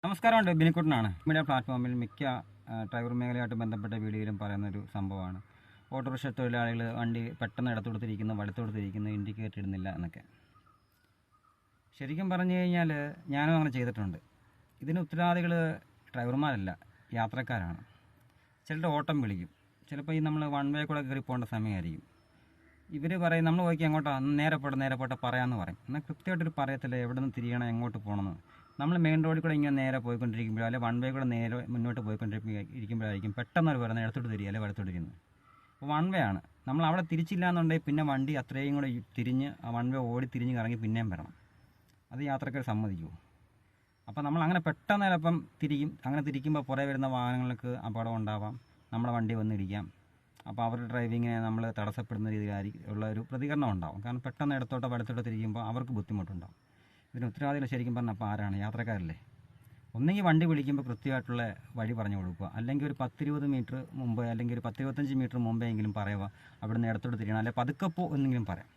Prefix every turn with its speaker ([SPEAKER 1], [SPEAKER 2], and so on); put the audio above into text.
[SPEAKER 1] നമസ്കാരമുണ്ട്, ബിനിക്കുട്ടനാണ്. മീഡിയ പ്ലാറ്റ്ഫോമിൽ മിക്ക ഡ്രൈവർ മേഖലയായിട്ട് ബന്ധപ്പെട്ട വീഡിയോയിലും പറയുന്നൊരു സംഭവമാണ് ഓട്ടോറിക്ഷ തൊഴിലാളികൾ വണ്ടി പെട്ടെന്ന് ഇടത്തോടുത്തിരിക്കുന്നു, വലത്തോടുത്തിരിക്കുന്നു, ഇൻഡിക്കേറ്റർ ഇടുന്നില്ല എന്നൊക്കെ. ശരിക്കും പറഞ്ഞു കഴിഞ്ഞാൽ ഞാനും അങ്ങനെ ചെയ്തിട്ടുണ്ട്. ഇതിന് ഉത്തരവാദികൾ ഡ്രൈവർമാരല്ല, യാത്രക്കാരാണ്. ചിലരുടെ ഓട്ടം വിളിക്കും. ചിലപ്പോൾ ഈ നമ്മൾ വൺ വേ കൂടെ കയറി പോകേണ്ട സമയമായിരിക്കും. ഇവർ പറയും നമ്മൾ പോയിക്ക് എങ്ങോട്ടാണ്, നേരെ പോട്ടെ പറയാമെന്ന് പറയും. എന്നാൽ കൃത്യമായിട്ടൊരു പറയത്തില്ല എവിടെ നിന്ന് തിരിയണം, എങ്ങോട്ട് പോകണമെന്ന്. നമ്മൾ മെയിൻ റോഡിൽ കൂടെ ഇങ്ങനെ നേരെ പോയിക്കൊണ്ടിരിക്കുമ്പോഴോ അല്ലെങ്കിൽ വൺ വേ കൂടെ നേരെ മുന്നോട്ട് പോയിക്കൊണ്ടിരിക്കുമ്പോഴായിരിക്കും പെട്ടെന്ന് അവർ പറയുന്നത് ഇടത്തോട്ട് തിരിയുക അല്ലെങ്കിൽ വലത്തോട്ടിരിക്കുന്നത്. അപ്പോൾ വൺ വേ ആണ്. നമ്മൾ അവിടെ തിരിച്ചില്ല എന്നുണ്ടെങ്കിൽ പിന്നെ വണ്ടി അത്രയും കൂടെ തിരിഞ്ഞ് ആ വൺ വേ ഓടി തിരിഞ്ഞ് കറങ്ങി പിന്നെയും വരണം. അത് യാത്രക്കാർ സമ്മതിക്കുമോ? അപ്പോൾ നമ്മൾ അങ്ങനെ പെട്ടെന്ന് ചിലപ്പം തിരിക്കും. അങ്ങനെ തിരിക്കുമ്പോൾ പുറകെ വരുന്ന വാഹനങ്ങൾക്ക് അപകടം ഉണ്ടാവാം, നമ്മുടെ വണ്ടി വന്നിരിക്കാം. അപ്പോൾ അവരുടെ ഡ്രൈവിങ്ങിനെ നമ്മൾ തടസ്സപ്പെടുന്ന രീതിയിലായിരിക്കും ഉള്ള ഒരു പ്രതികരണം ഉണ്ടാവും. കാരണം പെട്ടെന്ന് ഇടത്തോട്ടോ വലത്തോട്ടോ തിരിക്കുമ്പോൾ അവർക്ക് ബുദ്ധിമുട്ടുണ്ടാവും. ഇതിന് ഉത്തരവാദികൾ ശരിക്കും പറഞ്ഞാൽ അപ്പോൾ ആരാണ്? യാത്രക്കാരല്ലേ. ഒന്നെങ്കിൽ വണ്ടി വിളിക്കുമ്പോൾ കൃത്യമായിട്ടുള്ള വഴി പറഞ്ഞു കൊടുക്കുക, അല്ലെങ്കിൽ ഒരു 10-20 മീറ്റർ മുമ്പ് അല്ലെങ്കിൽ ഒരു 10-25 മീറ്റർ മുമ്പേ എങ്കിലും പറയുക അവിടെ നിന്ന് ഇടത്തോട്ട് തിരിയണം, അല്ലെങ്കിൽ പതുക്കെ എന്നെങ്കിലും പറയാം.